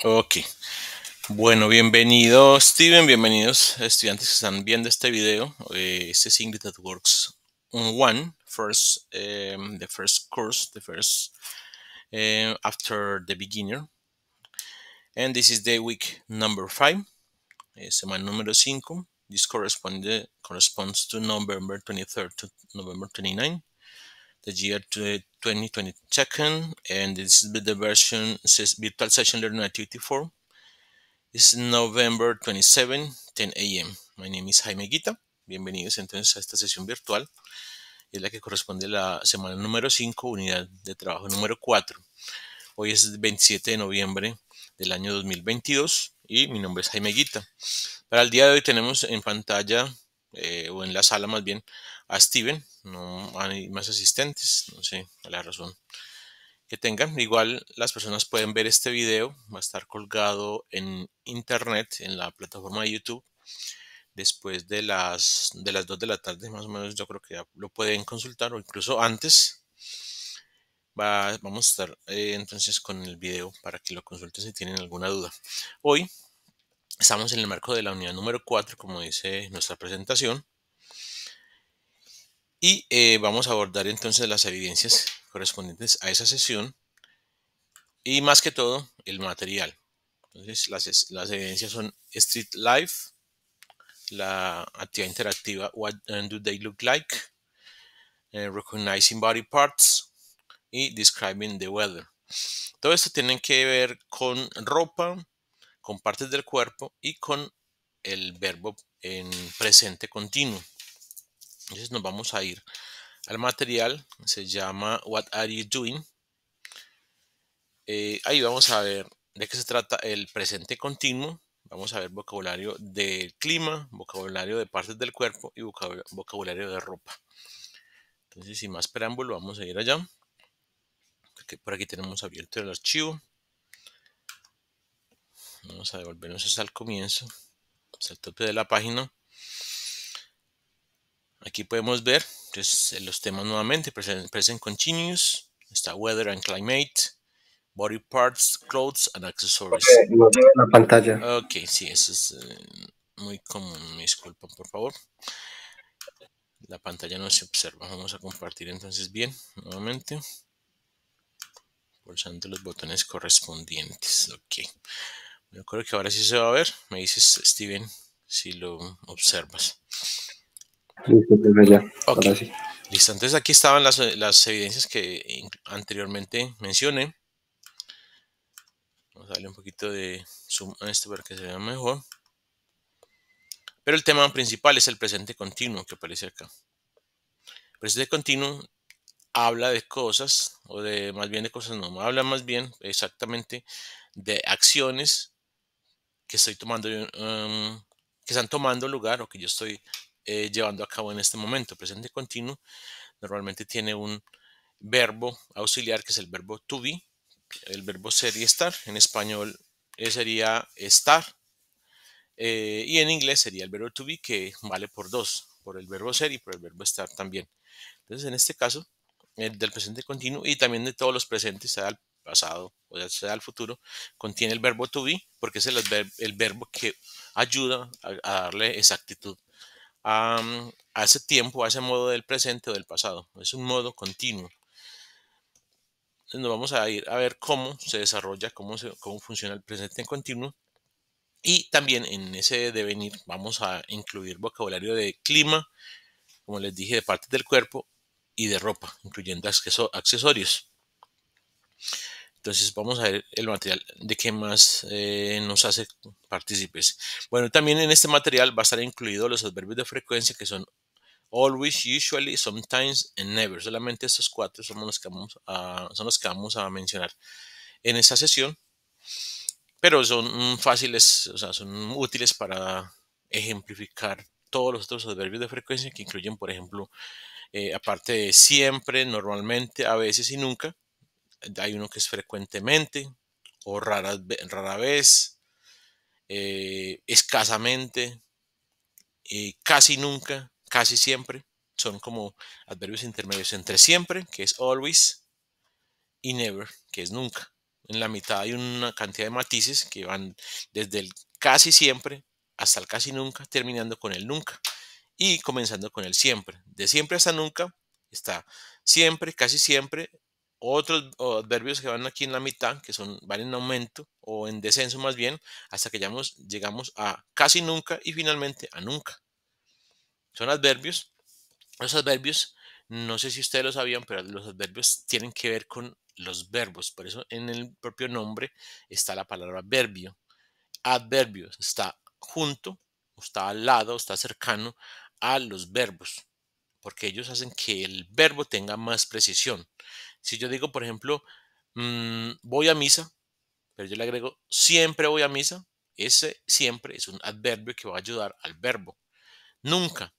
Ok, bueno, bienvenido Steven, bienvenidos estudiantes que están viendo este video. Este es English that Works on the first course, the first after the beginner. And this is the week number 5, semana número 5. This corresponds to November 23rd to November 29th, the year 2022, and this is the version, says virtual session learning activity 4. It's November 27, 10 a.m. My name is Jaime Guita. Bienvenidos entonces a esta sesión virtual. Es la que corresponde a la semana número 5, unidad de trabajo número 4. Hoy es el 27 de noviembre del año 2022 y mi nombre es Jaime Guita. Para el día de hoy tenemos en pantalla, o en la sala más bien, a Steven. No hay más asistentes, no sé la razón que tengan. Igual las personas pueden ver este video, va a estar colgado en internet, en la plataforma de YouTube, después de las 2 de la tarde más o menos. Yo creo que ya lo pueden consultar, o incluso antes. Vamos a estar entonces con el video para que lo consulten si tienen alguna duda. Hoy estamos en el marco de la unidad número 4, como dice nuestra presentación, y vamos a abordar entonces las evidencias correspondientes a esa sesión y, más que todo, el material. Entonces, las evidencias son Street Life, la actividad interactiva What Do They Look Like, Recognizing Body Parts y Describing the Weather. Todo esto tiene que ver con ropa, con partes del cuerpo y con el verbo en presente continuo. Entonces nos vamos a ir al material, se llama What Are You Doing? Ahí vamos a ver de qué se trata el presente continuo. Vamos a ver vocabulario del clima, vocabulario de partes del cuerpo y vocabulario de ropa. Entonces, sin más preámbulo, vamos a ir allá. Porque por aquí tenemos abierto el archivo. Vamos a devolvernos hasta el comienzo, hasta el tope de la página. Aquí podemos ver entonces, los temas nuevamente. Present continuous, está weather and climate, body parts, clothes and accessories. No veo la pantalla. Ok, sí, eso es muy común. Me disculpan, por favor. La pantalla no se observa. Vamos a compartir entonces bien, nuevamente, pulsando los botones correspondientes. Ok. Yo creo que ahora sí se va a ver. Me dices, Steven, si lo observas. Listo, pues ya, Ok, ahora sí. listo. Entonces aquí estaban las evidencias que anteriormente mencioné. Vamos a darle un poquito de zoom a esto para que se vea mejor. Pero el tema principal es el presente continuo que aparece acá. El presente continuo habla de cosas, o de más bien de cosas, no, habla más bien exactamente de acciones que estoy tomando, que están tomando lugar o que yo estoy llevando a cabo en este momento. Presente continuo normalmente tiene un verbo auxiliar que es el verbo to be, el verbo ser y estar. En español sería estar, y en inglés sería el verbo to be, que vale por dos, por el verbo ser y por el verbo estar también. Entonces, en este caso, del presente continuo y también de todos los presentes, sea el pasado o sea el futuro, contiene el verbo to be, porque es el verbo que ayuda a darle exactitud a ese tiempo, a ese modo del presente o del pasado. Es un modo continuo. Entonces nos vamos a ir a ver cómo se desarrolla, cómo funciona el presente continuo. Y también en ese devenir vamos a incluir vocabulario de clima, como les dije, de partes del cuerpo y de ropa, incluyendo accesorios. Entonces vamos a ver el material de qué más nos hace partícipes. Bueno, también en este material va a estar incluido los adverbios de frecuencia, que son always, usually, sometimes and never. Solamente estos cuatro son los que vamos a mencionar en esta sesión, pero son fáciles, o sea, son útiles para ejemplificar todos los otros adverbios de frecuencia, que incluyen, por ejemplo, aparte de siempre, normalmente, a veces y nunca. Hay uno que es frecuentemente o rara vez, escasamente, casi nunca, casi siempre. Son como adverbios intermedios entre siempre, que es always, y never, que es nunca. en la mitad hay una cantidad de matices que van desde el casi siempre hasta el casi nunca, terminando con el nunca y comenzando con el siempre. De siempre hasta nunca está siempre, casi siempre. Otros adverbios que van aquí en la mitad, que van en aumento o en descenso más bien, hasta que llegamos a casi nunca y finalmente a nunca. Son adverbios. Los adverbios, no sé si ustedes lo sabían, pero los adverbios tienen que ver con los verbos. Por eso en el propio nombre está la palabra verbio. Adverbios está junto, está al lado, está cercano a los verbos, porque ellos hacen que el verbo tenga más precisión. Si yo digo, por ejemplo, voy a misa, pero yo le agrego siempre voy a misa, ese siempre es un adverbio que va a ayudar al verbo. Nunca,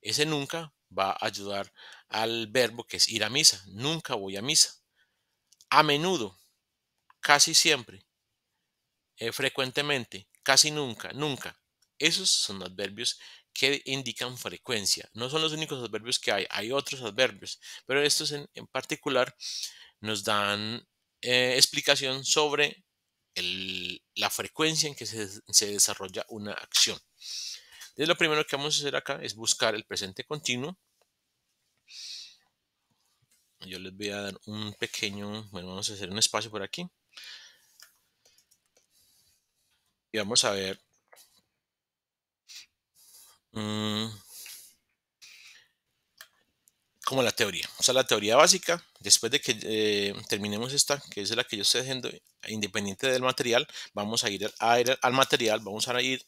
ese nunca va a ayudar al verbo que es ir a misa. Nunca voy a misa. A menudo, casi siempre, frecuentemente, casi nunca, nunca. Esos son adverbios que indican frecuencia. No son los únicos adverbios que hay otros adverbios, pero estos en particular nos dan explicación sobre la frecuencia en que se desarrolla una acción. Entonces, lo primero que vamos a hacer acá es buscar el presente continuo. Yo les voy a dar un pequeño, bueno, vamos a hacer un espacio por aquí. Y vamos a ver como la teoría. O sea, la teoría básica, después de que terminemos esta, que es la que yo estoy haciendo, independiente del material, vamos a ir al material, vamos a ir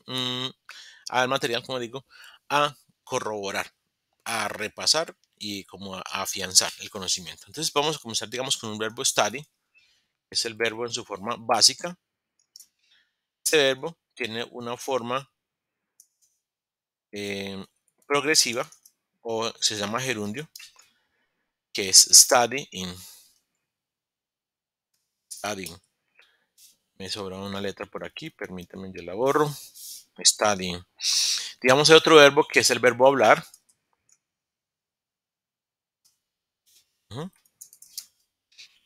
al material, como digo, a corroborar, a repasar y como a afianzar el conocimiento. Entonces vamos a comenzar, digamos, con un verbo study, que es el verbo en su forma básica. Este verbo tiene una forma eh, progresiva o se llama gerundio, que es studying. Studying. Me sobra una letra por aquí, permítanme, yo la borro. Studying. Digamos, hay otro verbo que es el verbo hablar.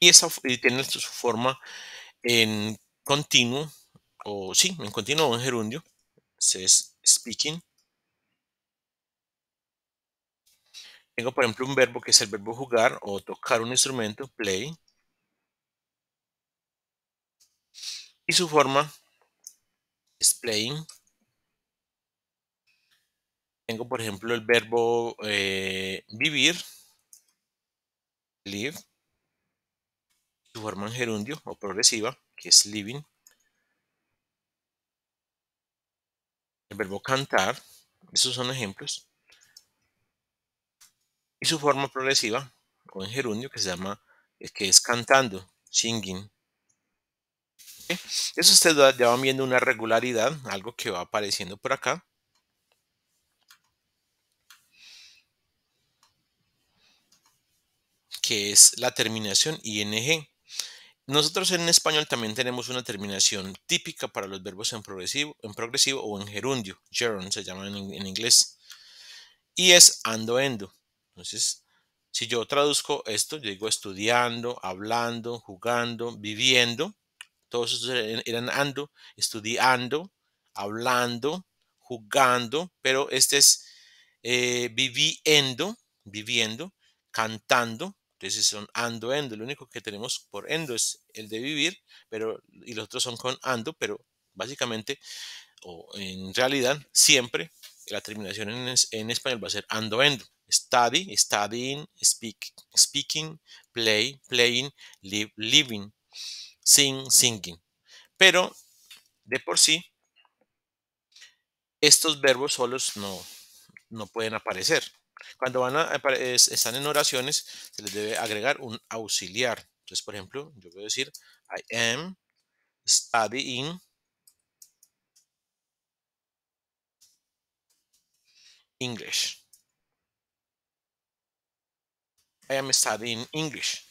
Y tiene su forma en continuo, o sí, en continuo o en gerundio. Es speaking. Tengo, por ejemplo, un verbo que es el verbo jugar o tocar un instrumento, play. Y su forma es playing. Tengo, por ejemplo, el verbo vivir, live. Su forma en gerundio o progresiva, que es living. El verbo cantar, esos son ejemplos. Y su forma progresiva o en gerundio, que se llama, que es cantando, singing. ¿Okay? Eso ustedes ya van viendo una regularidad, algo que va apareciendo por acá. Que es la terminación ing. Nosotros en español también tenemos una terminación típica para los verbos en progresivo o en gerundio. Gerund se llama en inglés. Y es ando, endo. Entonces, si yo traduzco esto, yo digo estudiando, hablando, jugando, viviendo. Todos esos eran ando, estudiando, hablando, jugando, pero este es viviendo, cantando. Entonces son ando, endo. Lo único que tenemos por endo es el de vivir, y los otros son con ando, pero básicamente o en realidad siempre la terminación en español va a ser ando, endo. Study, studying, speaking, play, playing, live, living, sing, singing. Pero de por sí, estos verbos solos no pueden aparecer. Cuando están en oraciones, se les debe agregar un auxiliar. Entonces, por ejemplo, yo voy a decir, I am studying English. I am studying English.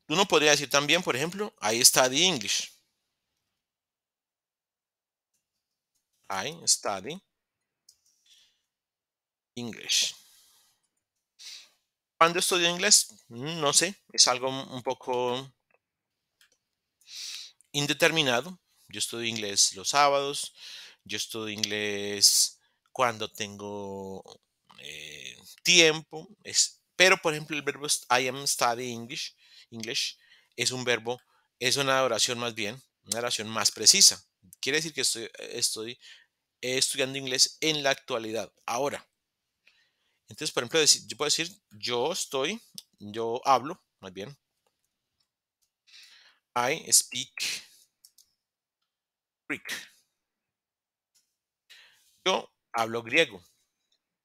Uno podría decir también, por ejemplo, I study English. I study English. ¿Cuándo estudio inglés? No sé, es algo un poco indeterminado. Yo estudio inglés los sábados, yo estudio inglés cuando tengo tiempo. Pero, por ejemplo, el verbo I am studying English es un verbo, es una oración más bien, una oración más precisa. Quiere decir que estoy estudiando inglés en la actualidad, ahora. Entonces, por ejemplo, yo puedo decir, yo hablo, más bien, I speak Greek. Yo hablo griego,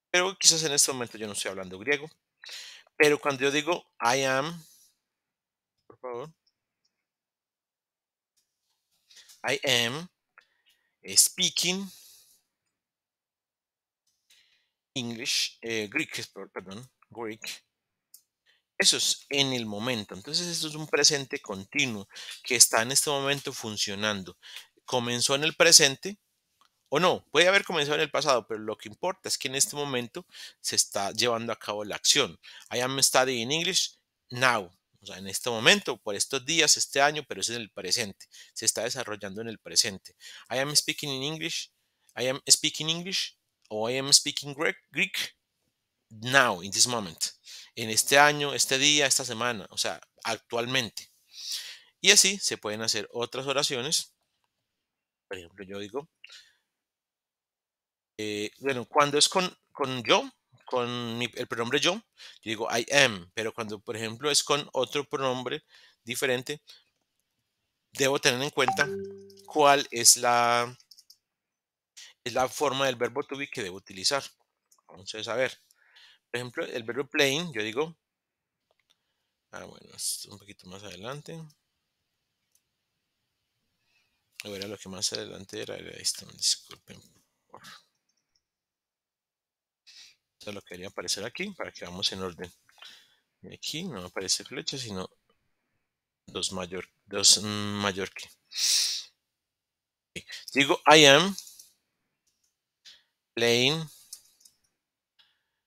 pero quizás en este momento yo no estoy hablando griego. Pero cuando yo digo I am, por favor, I am speaking English, Greek, perdón, Greek. Eso es en el momento. Entonces, esto es un presente continuo que está en este momento funcionando. Comenzó en el presente. O no, puede haber comenzado en el pasado, pero lo que importa es que en este momento se está llevando a cabo la acción. I am studying English now. O sea, en este momento, por estos días, este año, pero es en el presente. Se está desarrollando en el presente. I am speaking in English. I am speaking English o I am speaking Greek now, in this moment. En este año, este día, esta semana. O sea, actualmente. Y así se pueden hacer otras oraciones. Por ejemplo, yo digo, bueno, cuando es con yo, con el pronombre yo digo I am, pero cuando, por ejemplo, es con otro pronombre diferente, debo tener en cuenta cuál es la forma del verbo to be que debo utilizar. Entonces, a ver, por ejemplo, el verbo playing, yo digo, bueno, es un poquito más adelante. Ahora lo que más adelante era esto, disculpen. Esto lo quería aparecer aquí para que vamos en orden. Y aquí no aparece flecha, sino dos mayor que. Digo, I am playing,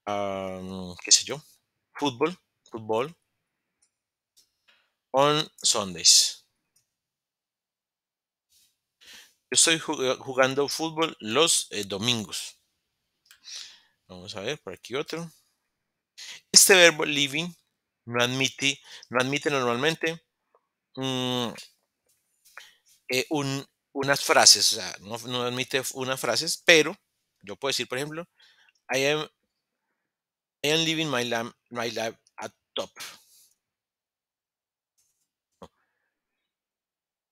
qué sé yo, fútbol on Sundays. Yo estoy jugando fútbol los domingos. Vamos a ver, por aquí otro. Este verbo living no admite, no admite normalmente mm, unas frases, o sea, no admite unas frases, pero yo puedo decir, por ejemplo, I am, I am living my life at top.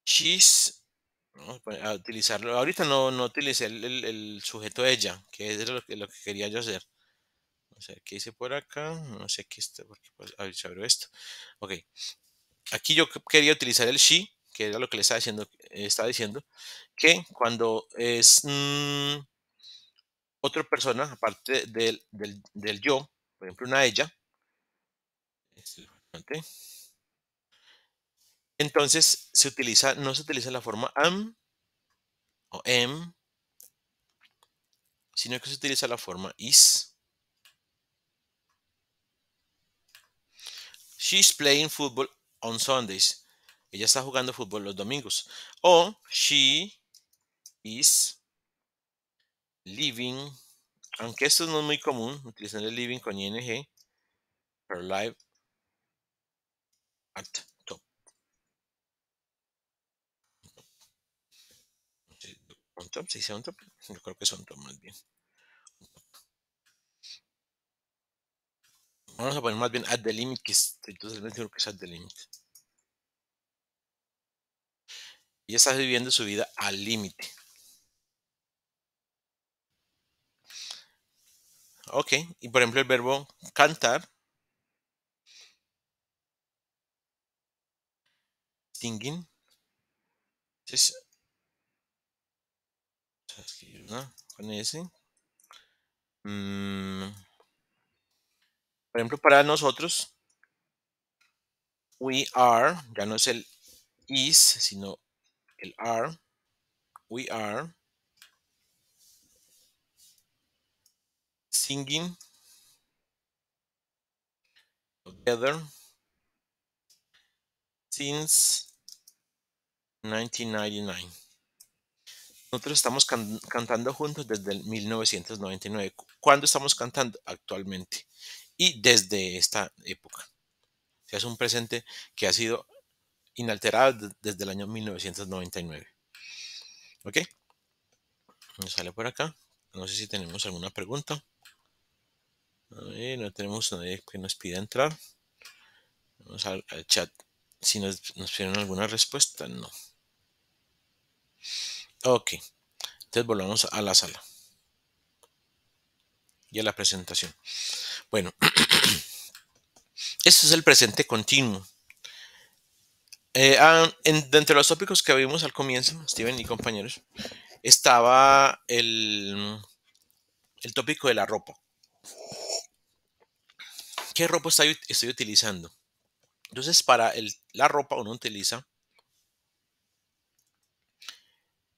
She's, vamos a utilizarlo. Ahorita no utilicé el sujeto ella, que es lo que quería yo hacer. O sea, ¿qué hice por acá? No sé qué está, porque pues, a ver si abro esto. Ok, aquí yo quería utilizar el she, que era lo que le estaba diciendo, que cuando es otra persona, aparte del yo, por ejemplo, una ella, es importante, entonces no se utiliza la forma am o em, sino que se utiliza la forma is. She's playing football on Sundays. Ella está jugando fútbol los domingos. O she is living, aunque esto no es muy común, utilizando el living con ing, her life at top. On top, ¿se dice on top? Yo creo que es on top más bien. Vamos a poner más bien at the limit, que estoy totalmente seguro que es at the limit. Ella está viviendo su vida al límite. Ok, y por ejemplo el verbo cantar, singing, entonces, ¿no? Con ese. Por ejemplo, para nosotros, we are, ya no es el is, sino el are. We are singing together since 1999. Nosotros estamos cantando juntos desde el 1999. ¿Cuándo estamos cantando? Actualmente. Y desde esta época. O sea, es un presente que ha sido inalterado desde el año 1999. ¿Ok? Nos sale por acá. No sé si tenemos alguna pregunta. A ver, no tenemos nadie que nos pida entrar. Vamos al chat. Si nos piden alguna respuesta, no. Ok. Entonces volvamos a la sala y a la presentación. Bueno, este es el presente continuo. Dentro de los tópicos que vimos al comienzo, Steven y compañeros, estaba el tópico de la ropa. ¿Qué ropa estoy utilizando? Entonces, para la ropa uno utiliza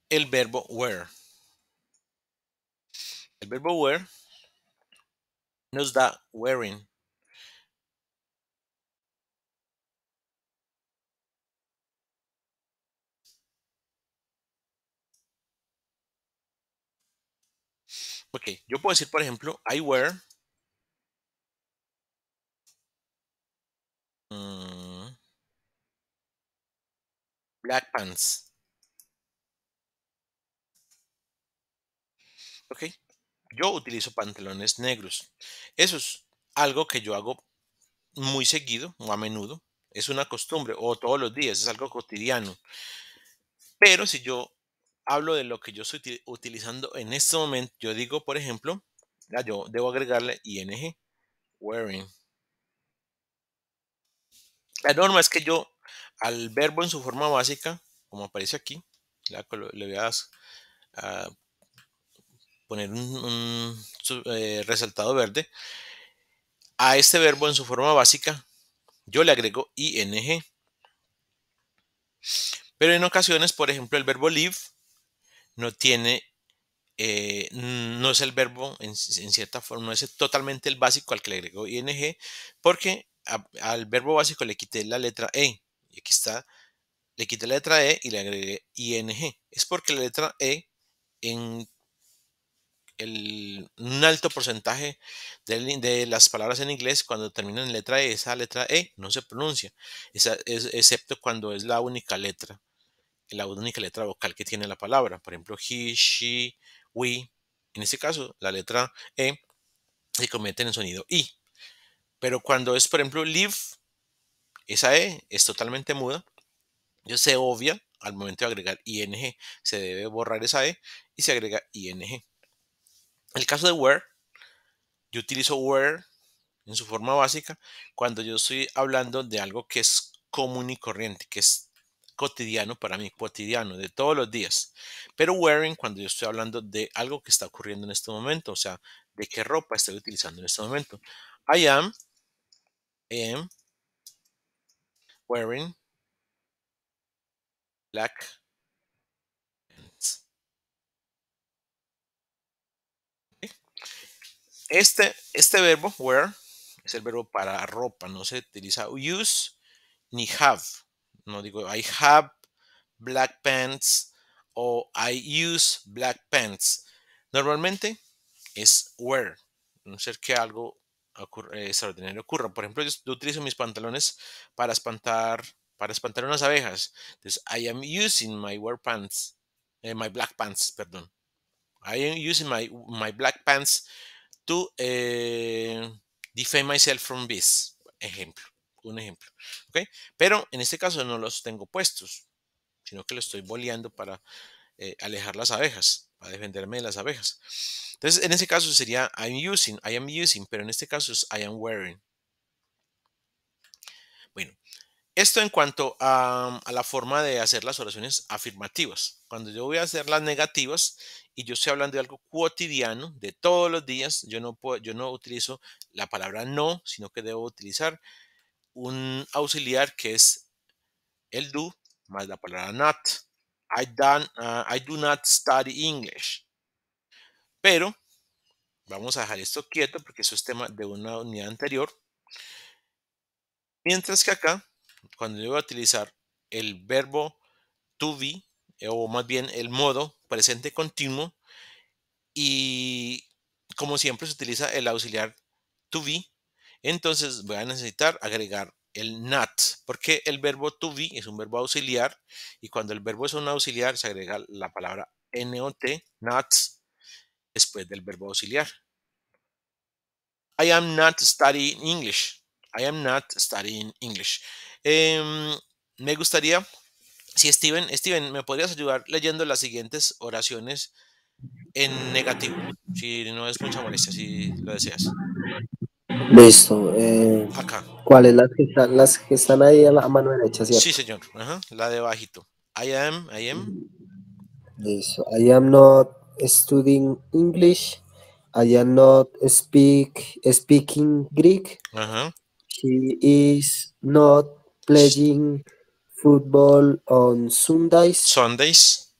el verbo wear. El verbo wear nos da wearing. Ok, yo puedo decir, por ejemplo, I wear black pants. Ok, yo utilizo pantalones negros. Eso es algo que yo hago muy seguido o a menudo. Es una costumbre o todos los días, es algo cotidiano. Pero si yo hablo de lo que yo estoy utilizando en este momento, yo digo, por ejemplo, yo debo agregarle ing, wearing. La norma es que yo al verbo en su forma básica, como aparece aquí, le voy a poner un resaltado verde, a este verbo en su forma básica, yo le agrego ing. Pero en ocasiones, por ejemplo, el verbo live no tiene, no es el verbo en cierta forma, no es totalmente el básico al que le agrego ing, porque al verbo básico le quité la letra e. Y aquí está, le quité la letra e y le agregué ing. Es porque la letra e en un alto porcentaje de las palabras en inglés, cuando terminan en letra e, esa letra e no se pronuncia, excepto cuando es la única letra vocal que tiene la palabra. Por ejemplo, he, she, we. En este caso, la letra E se convierte en el sonido I. Pero cuando es, por ejemplo, live, esa E es totalmente muda. Entonces se obvia al momento de agregar ing. Se debe borrar esa E y se agrega ing. En el caso de where, yo utilizo where en su forma básica cuando yo estoy hablando de algo que es común y corriente, que es cotidiano para mí, cotidiano, de todos los días. Pero wearing cuando yo estoy hablando de algo que está ocurriendo en este momento, o sea, de qué ropa estoy utilizando en este momento. I am wearing black pants. Este verbo, wear, es el verbo para ropa, no se utiliza use ni have. No digo I have black pants o I use black pants. Normalmente es wear, a no ser que algo extraordinario ocurra. Por ejemplo, yo utilizo mis pantalones para espantar unas abejas. Entonces, I am using my wear pants, my black pants, perdón. I am using my black pants to defend myself from bees. Ejemplo, un ejemplo. ¿Ok? Pero en este caso no los tengo puestos, sino que los estoy boleando para alejar las abejas, para defenderme de las abejas. Entonces, en ese caso sería I am using, pero en este caso es I am wearing. Bueno, esto en cuanto a la forma de hacer las oraciones afirmativas. Cuando yo voy a hacer las negativas y yo estoy hablando de algo cotidiano, de todos los días, yo no utilizo la palabra no, sino que debo utilizar un auxiliar que es el do más la palabra not. I do not study English. Pero vamos a dejar esto quieto porque eso es tema de una unidad anterior. Mientras que acá, cuando yo voy a utilizar el verbo to be, o más bien el modo presente continuo, y como siempre se utiliza el auxiliar to be, entonces voy a necesitar agregar el not, porque el verbo to be es un verbo auxiliar y cuando el verbo es un auxiliar se agrega la palabra not, not, después del verbo auxiliar. I am not studying English. I am not studying English. Me gustaría, si Steven, ¿me podrías ayudar leyendo las siguientes oraciones en negativo? Si no es mucha molestia, si lo deseas. Listo. Acá. ¿Cuáles las que están ahí a la mano derecha, Sí, cierto? señor. Ajá, la de bajito. I am. Listo. I am not studying English. I am not speaking Greek. Ajá. She is not playing football on Sundays. Sundays.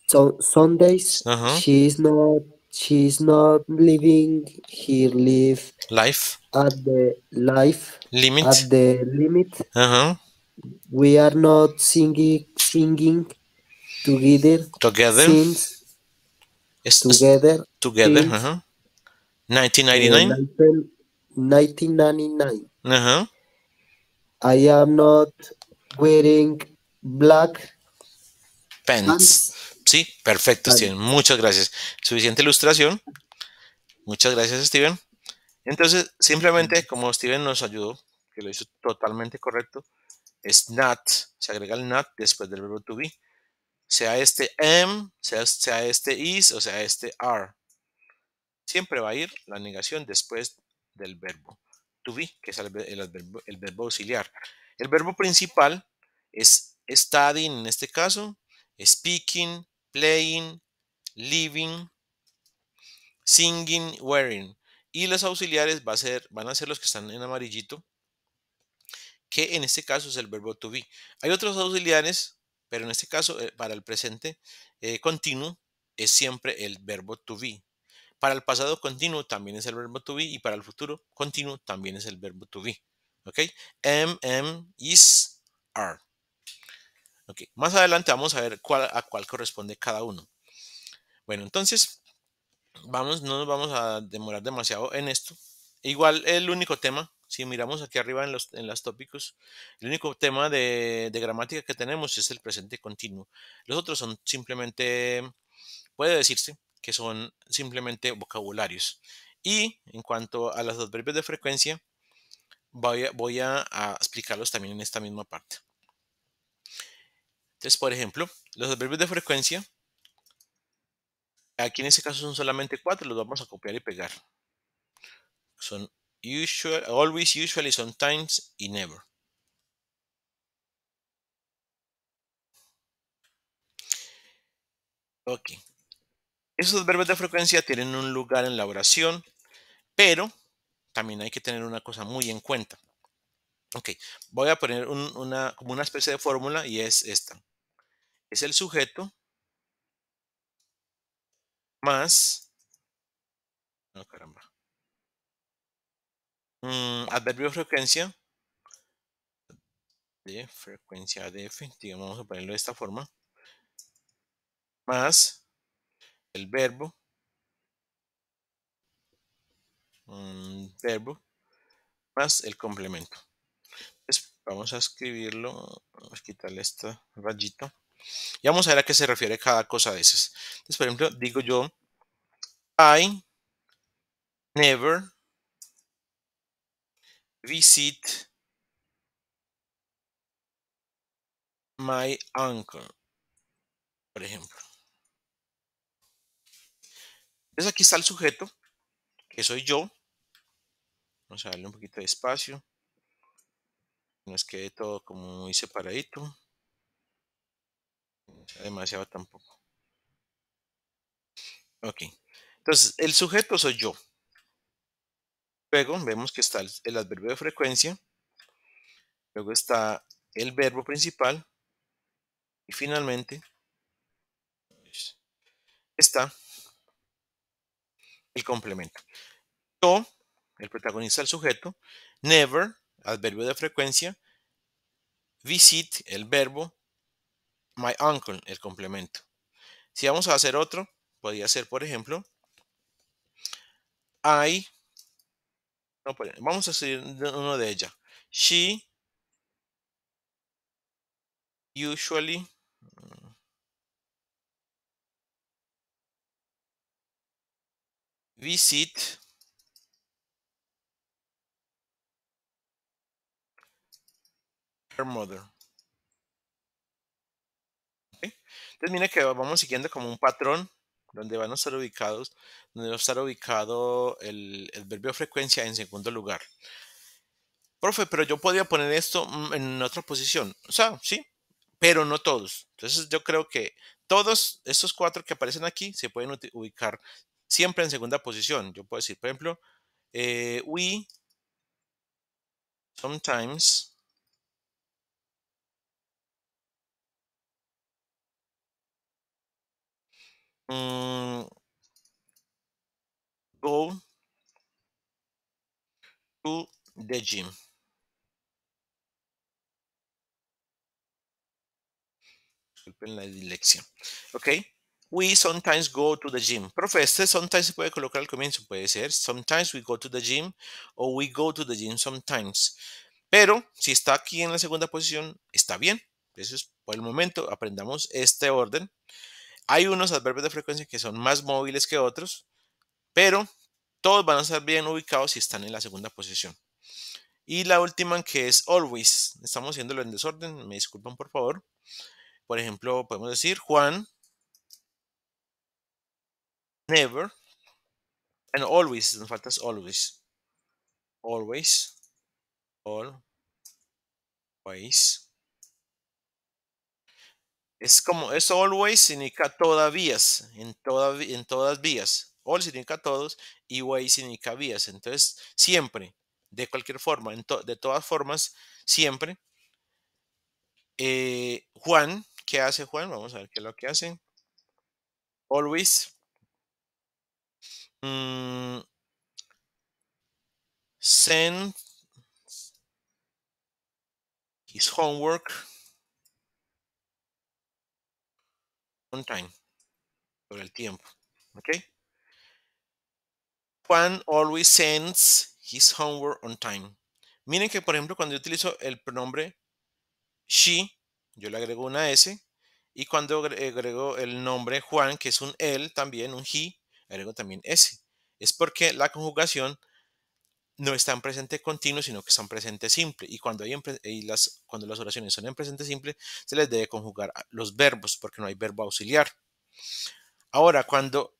So Sundays. Ajá. She is not living her life Life. at the life Limit. at the limit. Ajá. We are not singing together Together. since Es together together. since Ajá. 1999. 1999. Ajá. I am not wearing black Pants. pants. Sí, perfecto, Steven. Pants. Muchas gracias. Suficiente ilustración. Muchas gracias, Steven. Entonces, simplemente como Steven nos ayudó, que lo hizo totalmente correcto, es not. Se agrega el not después del verbo to be. Sea este am, sea este is o sea este are. Siempre va a ir la negación después del verbo to be, que es el verbo auxiliar. El verbo principal es studying en este caso, speaking, playing, living, singing, wearing. Y los auxiliares van a ser los que están en amarillito, que en este caso es el verbo to be. Hay otros auxiliares, pero en este caso, para el presente continuo, es siempre el verbo to be. Para el pasado continuo también es el verbo to be y para el futuro continuo también es el verbo to be. ¿Ok? Am, is, are. Ok. Más adelante vamos a ver a cuál corresponde cada uno. Bueno, entonces no nos vamos a demorar demasiado en esto. Igual el único tema, si miramos aquí arriba en los tópicos, el único tema de gramática que tenemos es el presente continuo. Los otros son simplemente, puede decirse que son simplemente vocabularios. Y en cuanto a los adverbios de frecuencia, a explicarlos también en esta misma parte. Entonces, por ejemplo, los adverbios de frecuencia, aquí en este caso son solamente cuatro, los vamos a copiar y pegar. Son usual, always, usually, sometimes y never. Ok. Esos verbos de frecuencia tienen un lugar en la oración, pero también hay que tener una cosa muy en cuenta. Ok, voy a poner como una especie de fórmula y es esta. Es el sujeto más, no caramba, adverbio de frecuencia de F, digamos, vamos a ponerlo de esta forma, más el verbo, más el complemento. Entonces, vamos a escribirlo, vamos a quitarle esta rayita y vamos a ver a qué se refiere cada cosa de esas. Entonces, por ejemplo, digo yo, I never visit my uncle, por ejemplo. Entonces aquí está el sujeto, que soy yo. Vamos a darle un poquito de espacio. No es quede todo como muy separadito. No sea demasiado tampoco. Ok. Entonces, el sujeto soy yo. Luego vemos que está el adverbio de frecuencia. Luego está el verbo principal. Y finalmente está el complemento. Yo, el protagonista, el sujeto. Never, adverbio de frecuencia, visit, el verbo, my uncle, el complemento. Si vamos a hacer otro, podría ser, por ejemplo, I, no, vamos a hacer uno de ella. She usually visit her mother. ¿Ok? Entonces mire que vamos siguiendo como un patrón donde van a estar ubicados, donde va a estar ubicado el verbo de frecuencia en segundo lugar. Profe, pero yo podría poner esto en otra posición. O sea, sí, pero no todos. Entonces yo creo que todos estos cuatro que aparecen aquí se pueden ubicar siempre en segunda posición. Yo puedo decir, por ejemplo, we sometimes mm, go to the gym. Disculpen la dilección. Ok. We sometimes go to the gym. Profe, este sometimes se puede colocar al comienzo. Puede ser sometimes we go to the gym o we go to the gym sometimes. Pero si está aquí en la segunda posición, está bien. Entonces, por el momento, aprendamos este orden. Hay unos adverbios de frecuencia que son más móviles que otros, pero todos van a estar bien ubicados si están en la segunda posición. Y la última que es always. Estamos haciéndolo en desorden. Me disculpan, por favor. Por ejemplo, podemos decir Juan never. And always, nos falta always. Always. Always. Es como, es always significa todavía, en todas vías. All significa todos y way significa vías. Entonces, siempre, de cualquier forma, de todas formas, siempre. Juan, ¿qué hace Juan? Vamos a ver qué es lo que hace. Always. mm, Send his homework on time. Sobre el tiempo. ¿Ok? Juan always sends his homework on time. Miren que, por ejemplo, cuando yo utilizo el pronombre she, yo le agrego una S. Y cuando agrego el nombre Juan, que es un él también, un he, agrego también S. Es porque la conjugación no está en presente continuo, sino que está en presente simple. Y cuando las oraciones son en presente simple, se les debe conjugar los verbos, porque no hay verbo auxiliar. Ahora, cuando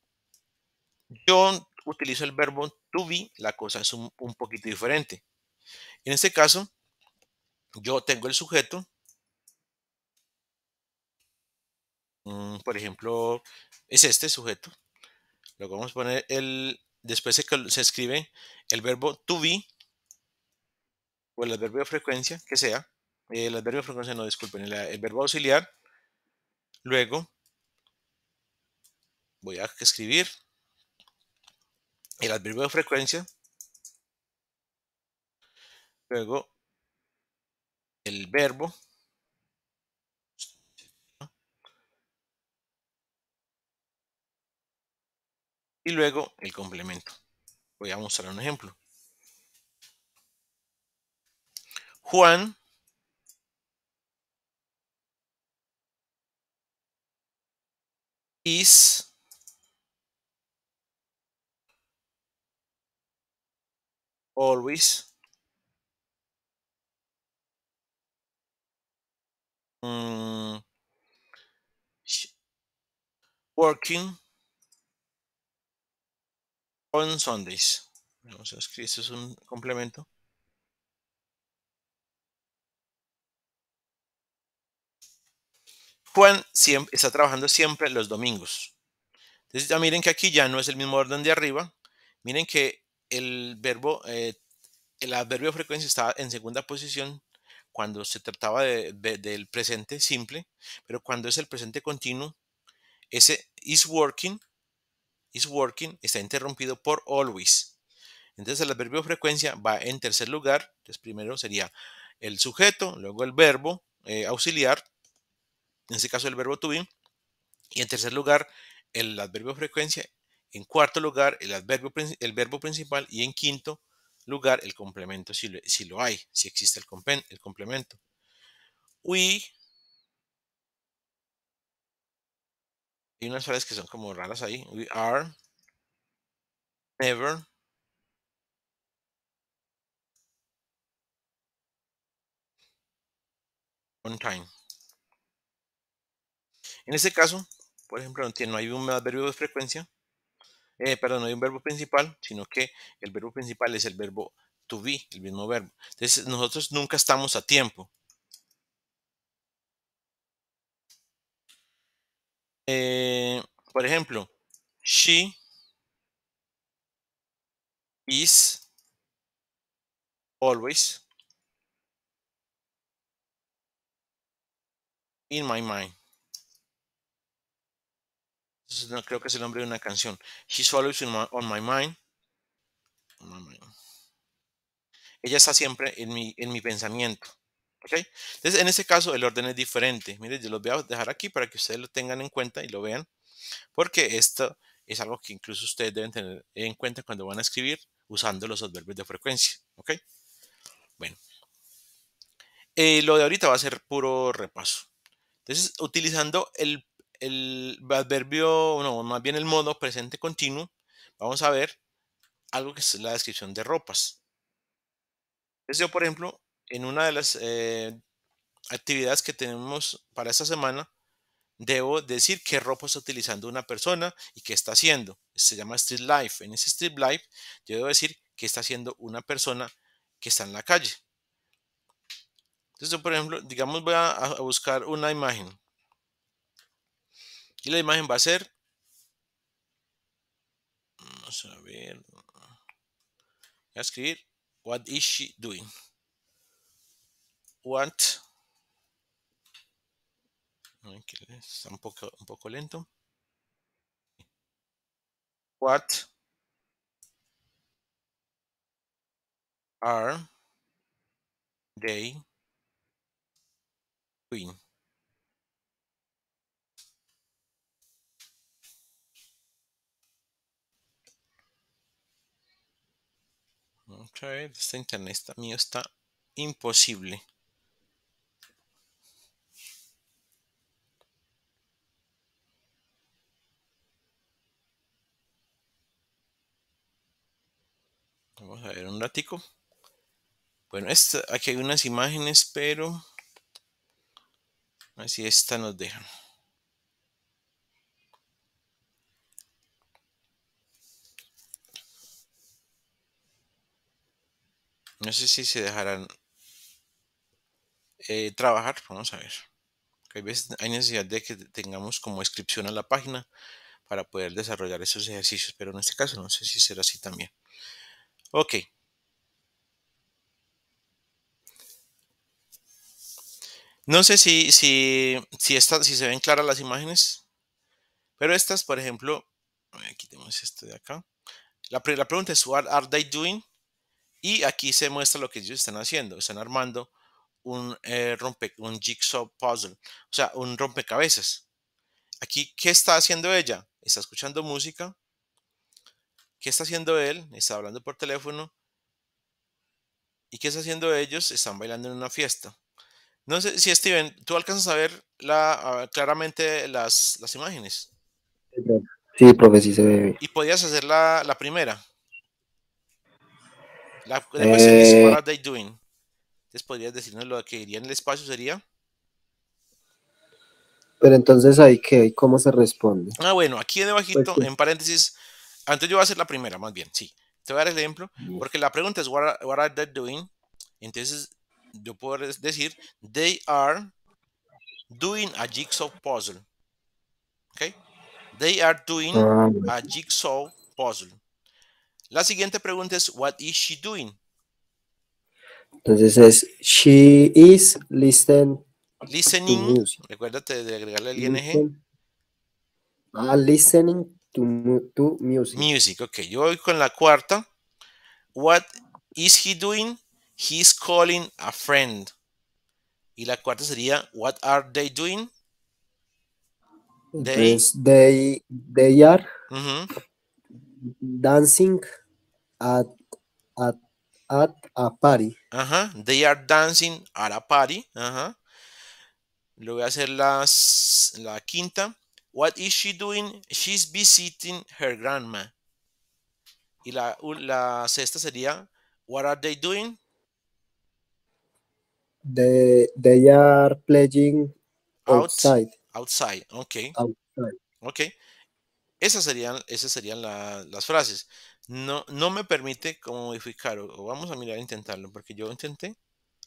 yo utilizo el verbo to be, la cosa es un poquito diferente. En este caso, yo tengo el sujeto, por ejemplo, es este sujeto. Luego vamos a poner después se escribe el verbo to be o el adverbio de frecuencia, que sea. El adverbio de frecuencia, no, disculpen, el verbo auxiliar. Luego voy a escribir el adverbio de frecuencia. Luego el verbo. Y luego el complemento. Voy a mostrar un ejemplo. Juan is always mm, working on Sundays. Vamos a escribir, esto es un complemento. Juan está trabajando siempre los domingos. Entonces ya miren que aquí ya no es el mismo orden de arriba. Miren que el adverbio de frecuencia estaba en segunda posición cuando se trataba del presente simple, pero cuando es el presente continuo, ese is working está interrumpido por always. Entonces el adverbio de frecuencia va en tercer lugar. Entonces primero sería el sujeto, luego el verbo auxiliar, en este caso el verbo to be, y en tercer lugar el adverbio de frecuencia, en cuarto lugar el verbo principal y en quinto lugar el complemento si lo hay, si existe el complemento. We, hay unas frases que son como raras ahí. We are, never, on time. En este caso, por ejemplo, no hay un adverbio de frecuencia, perdón, no hay un verbo principal, sino que el verbo principal es el verbo to be, el mismo verbo. Entonces, nosotros nunca estamos a tiempo. Eh, por ejemplo, she is always in my mind. Entonces, no creo que es el nombre de una canción. She's always on my mind. On my mind. Ella está siempre en mi pensamiento. ¿Ok? Entonces, en este caso, el orden es diferente. Miren, yo los voy a dejar aquí para que ustedes lo tengan en cuenta y lo vean, porque esto es algo que incluso ustedes deben tener en cuenta cuando van a escribir usando los adverbios de frecuencia. ¿Ok? Bueno, lo de ahorita va a ser puro repaso. Entonces, utilizando el adverbio, no, más bien el modo presente continuo, vamos a ver algo que es la descripción de ropas. Entonces, yo, por ejemplo, en una de las actividades que tenemos para esta semana, debo decir qué ropa está utilizando una persona y qué está haciendo. Se llama Street Life. En ese Street Life, yo debo decir qué está haciendo una persona que está en la calle. Entonces, yo, por ejemplo, digamos, voy a buscar una imagen. Y la imagen va a ser, vamos a ver, voy a escribir, what is she doing? What, está un poco lento. What are they doing? Vamos a ver, este internet mío está imposible. Vamos a ver un ratico. Bueno, aquí hay unas imágenes, pero así esta nos deja. No sé si se dejarán trabajar. Vamos a ver. Hay veces hay necesidad de que tengamos como inscripción a la página para poder desarrollar esos ejercicios, pero en este caso no sé si será así también. Ok. No sé si se ven claras las imágenes, pero estas, por ejemplo, quitemos esto de acá. La pregunta es, what are they doing? Y aquí se muestra lo que ellos están haciendo. Están armando un jigsaw puzzle, o sea, un rompecabezas. Aquí, ¿qué está haciendo ella? Está escuchando música. ¿Qué está haciendo él? Está hablando por teléfono. ¿Y qué está haciendo ellos? Están bailando en una fiesta. No sé si Steven, tú alcanzas a ver claramente las imágenes. Sí, profe, sí se ve bien. Y podías hacer la primera. La cuestión es, what Eh, are they doing? Entonces podrías decirnos lo que iría en el espacio sería. pero entonces ahí qué, ¿cómo se responde? Ah, bueno, aquí Pues debajito, que- en paréntesis, antes yo voy a hacer la primera, más bien, sí. Te voy a dar el ejemplo, porque la pregunta es, what are they doing? Entonces, yo puedo decir, they are doing a jigsaw puzzle. ¿Ok? They are doing ah, a jigsaw puzzle. La siguiente pregunta es, what is she doing? entonces es she is to Listening, music. recuérdate de agregarle el ing. Listen, listening to music. Music, ok. Yo voy con la cuarta. What is he doing? He's calling a friend. Y la cuarta sería, what are they doing? They. Entonces, they are Uh-huh. dancing at, at, at a party. Ajá. They are dancing at a party. Ajá. Le voy a hacer la quinta. What is she doing? She's visiting her grandma. Y la sexta sería, what are they doing? They are playing Out, outside. outside. Ok, Outside. ok. Esas serían las frases. No, no me permite como modificar, o vamos a mirar a intentarlo, porque yo intenté.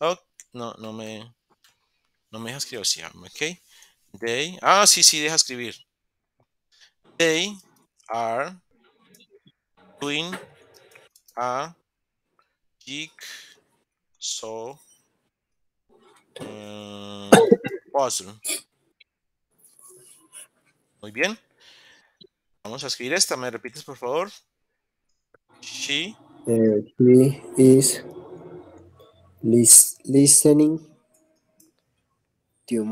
Oh, no, no me deja escribir, sí, ok. Sí, sí, deja escribir. They are doing a jigsaw puzzle. Muy bien. Vamos a escribir esta. ¿Me repites, por favor? She. He is listening to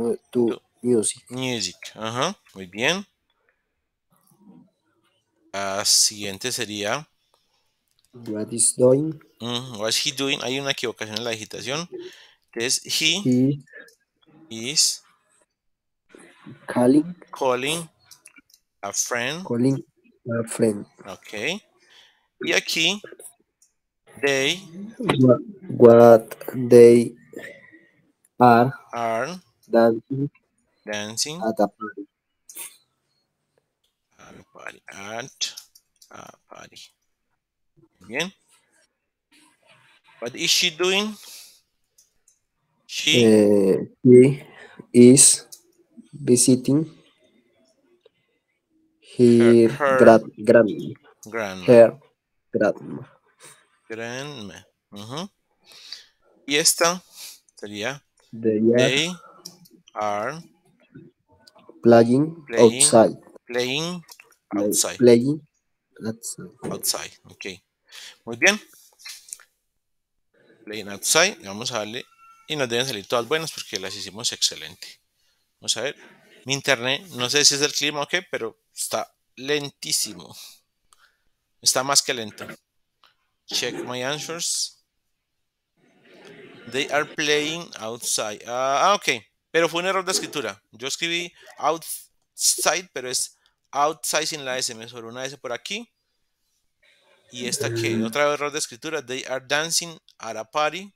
music. Music. Ajá. Muy bien. La siguiente sería. What is doing? What's he doing? Hay una equivocación en la digitación. Entonces, he He is calling calling a friend. calling a friend. Ok. Y aquí, they What they are are dancing dancing at a party. at a party. At a party. Bien. What is she doing? She, He is visiting her, her her grandma. her grandma. Grandma. Ujú. Y esta sería, They are they are playing playing, outside. playing outside. Playing outside. Outside. Ok. Muy bien. Playing outside. Vamos a darle. Y nos deben salir todas buenas porque las hicimos excelente. Vamos a ver. Mi internet, no sé si es el clima o qué, pero está lentísimo. Está más que lento. Check my answers. They are playing outside. Ok. Pero fue un error de escritura. Yo escribí outside, pero es outside sin la S. Me sobró una S por aquí. Y esta que, otra error de escritura. They are dancing at a party.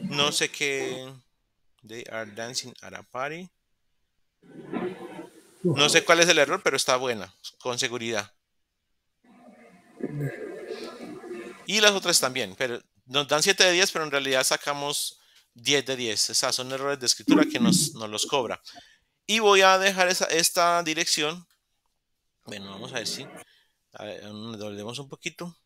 No sé qué. They are dancing at a party. No sé cuál es el error, pero está buena, con seguridad. Y las otras también, pero nos dan 7 de 10, pero en realidad sacamos 10 de 10. O sea, son errores de escritura que nos los cobra. Y voy a dejar esta dirección. Bueno, vamos a ver si. A ver, doblemos un poquito.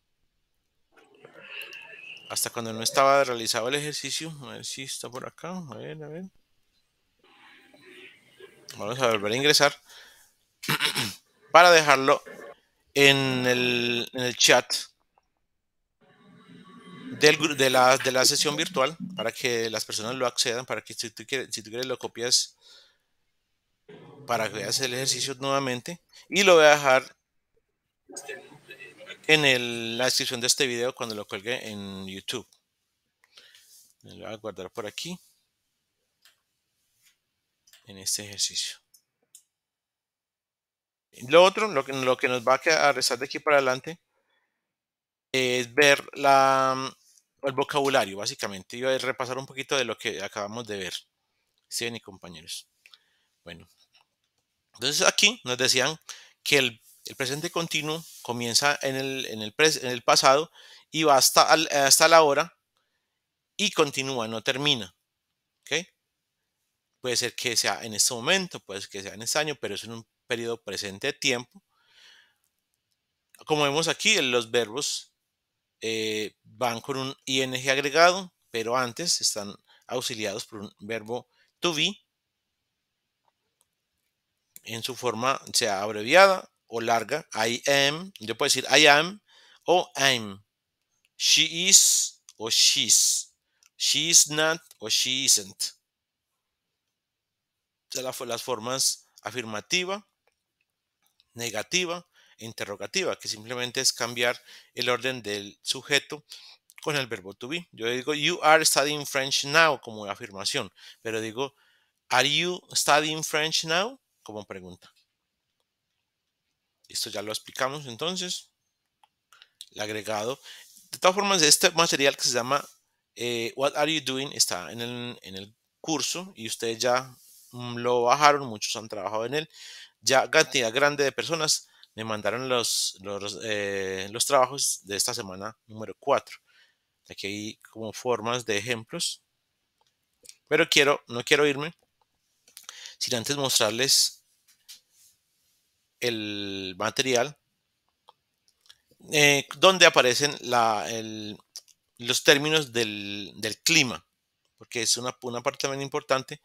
Hasta cuando no estaba realizado el ejercicio. A ver si está por acá. A ver, a ver. Vamos a volver a ingresar. Para dejarlo en el chat de la sesión virtual. Para que las personas lo accedan. Para que si tú quieres lo copias. Para que veas el ejercicio nuevamente. Y lo voy a dejar en la descripción de este video cuando lo cuelgue en YouTube. Lo voy a guardar por aquí. En este ejercicio. Lo otro, lo que nos va a restar de aquí para adelante es ver el vocabulario, básicamente. Y a repasar un poquito de lo que acabamos de ver, Steven y compañeros. Bueno, entonces aquí nos decían que el presente continuo comienza en el pasado y va hasta la hora y continúa, no termina. ¿Ok? Puede ser que sea en este momento, puede ser que sea en este año, pero es en un periodo presente de tiempo. Como vemos aquí, los verbos van con un ing agregado, pero antes están auxiliados por un verbo to be en su forma, sea abreviada o larga, I am, yo puedo decir I am o I'm. She is o she's. She is not o she isn't. Las formas afirmativa, negativa e interrogativa, que simplemente es cambiar el orden del sujeto con el verbo to be. Yo digo, you are studying French now como afirmación, pero digo, are you studying French now como pregunta. Esto ya lo explicamos entonces. El agregado. De todas formas, este material que se llama What Are You Doing está en el curso y ustedes ya lo bajaron, muchos han trabajado en él. Ya cantidad grande de personas me mandaron los trabajos de esta semana número 4. Aquí hay como formas de ejemplos, pero no quiero irme sin antes mostrarles el material donde aparecen los términos del clima, porque es una parte también importante,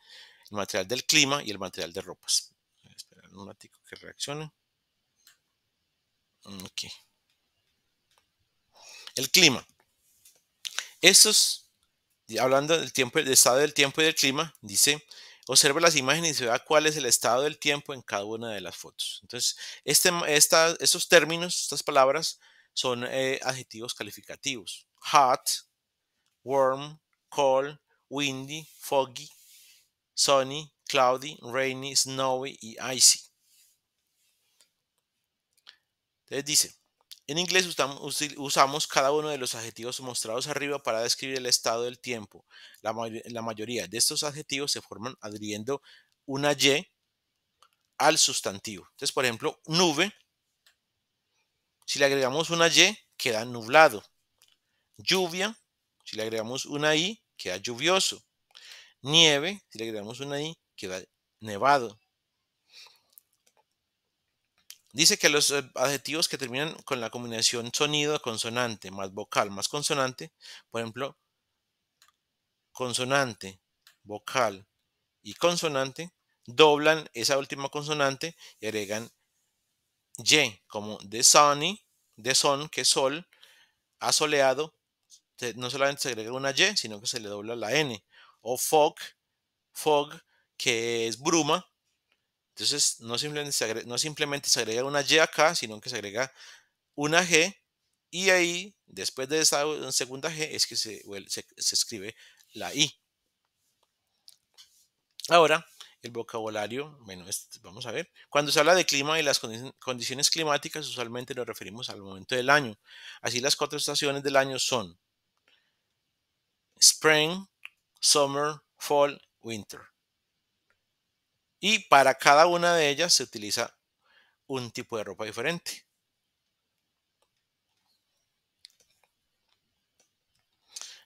el material del clima y el material de ropas. Esperar un ratito que reaccione. Ok. El clima. Estos, hablando del tiempo, del estado del tiempo y del clima, dice, observe las imágenes y vea cuál es el estado del tiempo en cada una de las fotos. Entonces, estos términos, estas palabras, son adjetivos calificativos. Hot, warm, cold, windy, foggy, sunny, cloudy, rainy, snowy y icy. Entonces dice, en inglés usamos cada uno de los adjetivos mostrados arriba para describir el estado del tiempo. La mayoría de estos adjetivos se forman adhiriendo una Y al sustantivo. Entonces, por ejemplo, nube, si le agregamos una Y, queda nublado. Lluvia, si le agregamos una I, queda lluvioso. Nieve, si le agregamos una I, queda nevado. Dice que los adjetivos que terminan con la combinación sonido consonante más vocal más consonante, por ejemplo, consonante, vocal y consonante, doblan esa última consonante y agregan Y, como de sunny, de sun, que es sol, asoleado, no solamente se agrega una Y, sino que se le dobla la N. O fog, fog, que es bruma. Entonces, no simplemente se agrega una Y acá, sino que se agrega una G y ahí, después de esa segunda G, es que se escribe la I. Ahora, el vocabulario, bueno, vamos a ver. Cuando se habla de clima y las condiciones climáticas, usualmente nos referimos al momento del año. Así, las 4 estaciones del año son Spring, Summer, Fall, Winter. Y para cada una de ellas se utiliza un tipo de ropa diferente.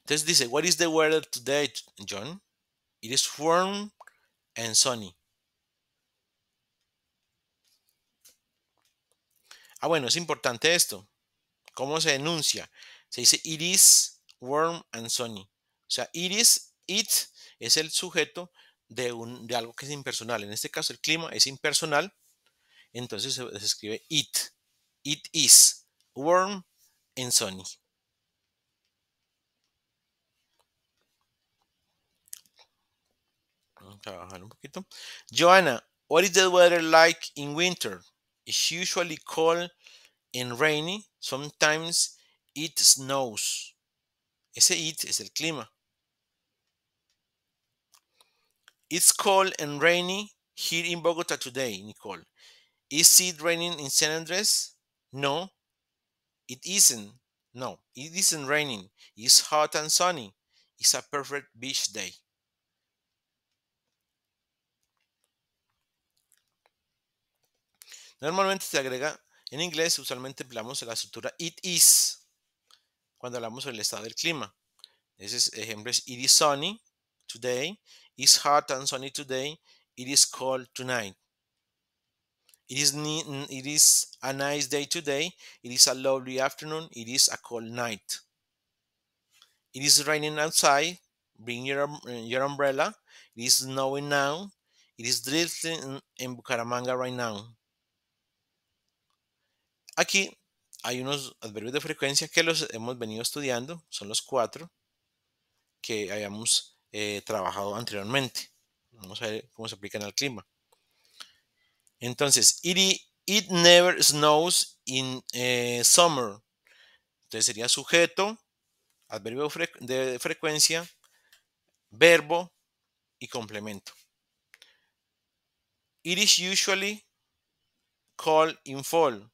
Entonces dice, what is the weather today, John? It is warm and sunny. Bueno, es importante esto. ¿Cómo se enuncia? Se dice it is warm and sunny. O sea, it es el sujeto de algo que es impersonal. En este caso, el clima es impersonal. Entonces se escribe it. It is warm and sunny. Vamos a bajar un poquito. Joanna, what is the weather like in winter? It's usually cold and rainy. Sometimes it snows. Ese it es el clima. It's cold and rainy here in Bogota today, Nicole. Is it raining in San Andres? No, it isn't. No, it isn't raining. It's hot and sunny. It's a perfect beach day. Normalmente se agrega en inglés, usualmente empleamos la estructura it is cuando hablamos sobre el estado del clima. Ese ejemplo es it is sunny today, it's hot and sunny today, it is cold tonight. It is a nice day today. It is a lovely afternoon. It is a cold night. It is raining outside. Bring your umbrella. It is snowing now. It is drizzling in Bucaramanga right now. aquí hay unos adverbios de frecuencia que los hemos venido estudiando, son los 4 que habíamos trabajado anteriormente. Vamos a ver cómo se aplican al clima. Entonces, it never snows in summer. Entonces sería sujeto, adverbio de frecuencia, verbo y complemento. It is usually cold in fall.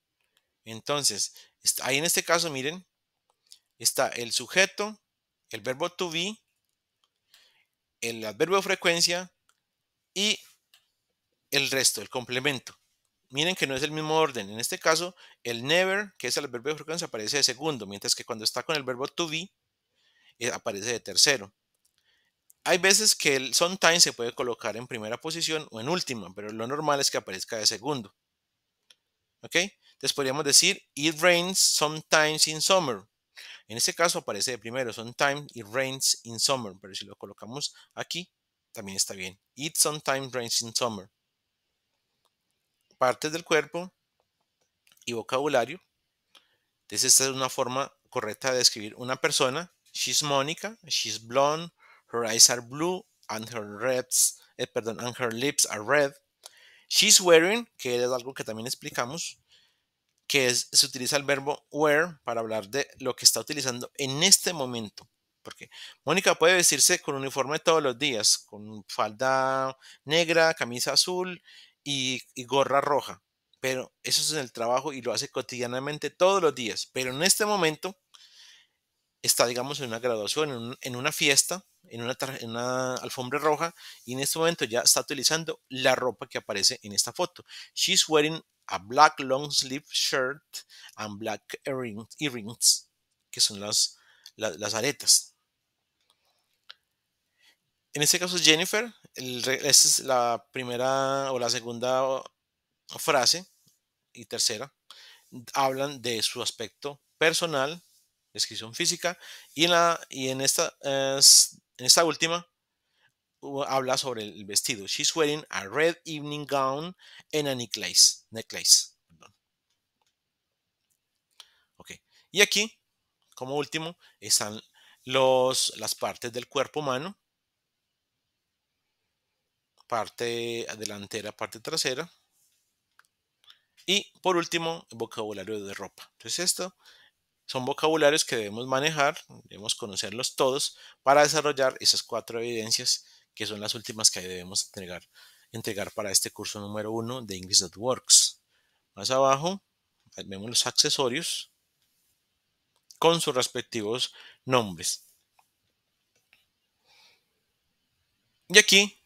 Entonces, ahí en este caso, miren, está el sujeto, el verbo to be, el adverbio de frecuencia y el resto, el complemento. Miren que no es el mismo orden. En este caso, el never, que es el adverbio de frecuencia, aparece de segundo, mientras que cuando está con el verbo to be, aparece de tercero. Hay veces que el sometimes se puede colocar en primera posición o en última, pero lo normal es que aparezca de segundo. ¿Ok? Entonces podríamos decir, it rains sometimes in summer. En este caso aparece de primero, sometimes it rains in summer, pero si lo colocamos aquí, también está bien. It sometimes rains in summer. Partes del cuerpo y vocabulario. Entonces esta es una forma correcta de describir una persona. She's Monica, she's blonde, her eyes are blue, and and her lips are red. She's wearing, que es algo que también explicamos, se utiliza el verbo wear para hablar de lo que está utilizando en este momento. Porque Mónica puede vestirse con uniforme todos los días, con falda negra, camisa azul y gorra roja. Pero eso es en el trabajo y lo hace cotidianamente todos los días. Pero en este momento está, digamos, en una graduación, en una fiesta, en una alfombra roja, y en este momento ya está utilizando la ropa que aparece en esta foto. She's wearing a black long sleeve shirt and black earrings, que son las aretas. En este caso es Jennifer. Esta es la primera o la segunda frase y tercera. Hablan de su aspecto personal, descripción física, y en esta última habla sobre el vestido. She's wearing a red evening gown and a necklace. Perdón. Okay. Y aquí, como último, están las partes del cuerpo humano, parte delantera, parte trasera, y por último, vocabulario de ropa. Entonces esto son vocabularios que debemos manejar, debemos conocerlos todos para desarrollar esas 4 evidencias que son las últimas que debemos entregar para este curso número 1 de English That Works. Más abajo vemos los accesorios con sus respectivos nombres. Y aquí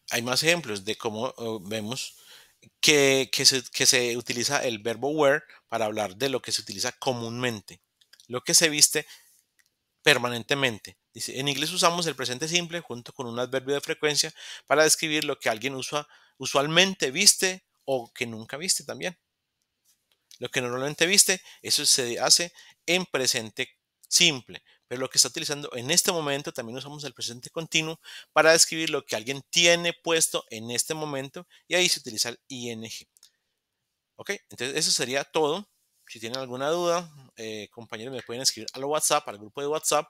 hay más ejemplos de cómo vemos que se utiliza el verbo wear para hablar de lo que se utiliza comúnmente, lo que se viste permanentemente. Dice, en inglés usamos el presente simple junto con un adverbio de frecuencia para describir lo que alguien usualmente viste o que nunca viste también. Lo que normalmente viste, eso se hace en presente simple. Pero lo que está utilizando en este momento, también usamos el presente continuo para describir lo que alguien tiene puesto en este momento y ahí se utiliza el ing. Ok, entonces eso sería todo. Si tienen alguna duda, compañeros, me pueden escribir al WhatsApp, al grupo de WhatsApp.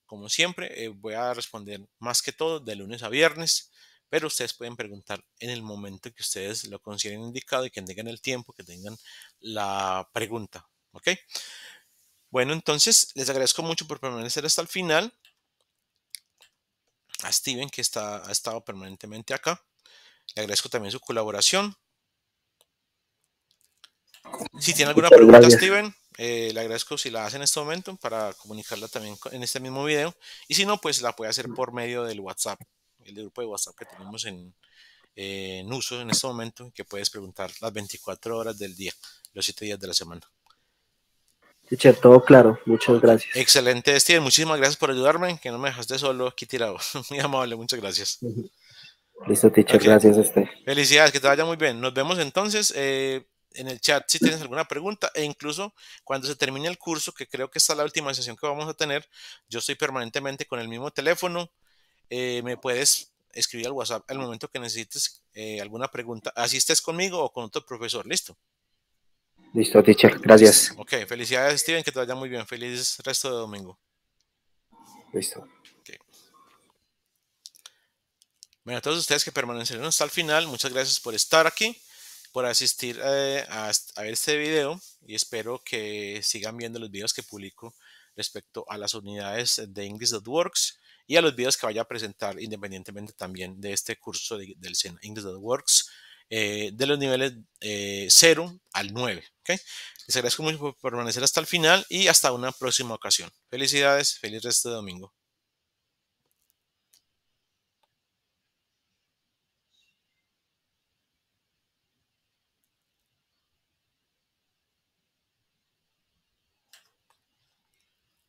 Como siempre, voy a responder más que todo de lunes a viernes, pero ustedes pueden preguntar en el momento que ustedes lo consideren indicado y que tengan el tiempo, que tengan la pregunta. ¿Ok? Bueno, entonces les agradezco mucho por permanecer hasta el final. A Steven, que ha estado permanentemente acá. Le agradezco también su colaboración. Si tiene alguna Muchas pregunta, gracias. Steven, le agradezco si la hace en este momento para comunicarla también en este mismo video. Y si no, pues la puede hacer por medio del WhatsApp, el grupo de WhatsApp que tenemos en uso en este momento, que puedes preguntar las 24 horas del día, los 7 días de la semana. Teacher, todo claro. Muchas Ok, gracias. excelente, Steven. Muchísimas gracias por ayudarme, que no me dejaste solo aquí tirado. Muy amable, muchas gracias. Listo, teacher. Ok, Gracias a usted. felicidades, que te vaya muy bien. Nos vemos entonces en el chat si tienes alguna pregunta e incluso cuando se termine el curso, que creo que esta es la última sesión que vamos a tener, yo estoy permanentemente con el mismo teléfono. Me puedes escribir al WhatsApp al momento que necesites alguna pregunta, así estés conmigo o con otro profesor. Listo. Listo, teacher. Listo. Gracias. Ok, felicidades, Steven, que te vaya muy bien. Feliz resto de domingo. Listo. Ok. Bueno, a todos ustedes que permanecieron hasta el final, muchas gracias por estar aquí, por asistir a ver este video y espero que sigan viendo los videos que publico respecto a las unidades de English.works y a los videos que vaya a presentar independientemente también de este curso del SENA English.works de los niveles 0 al 9. ¿Okay? Les agradezco mucho por permanecer hasta el final y hasta una próxima ocasión. Felicidades, feliz resto de domingo.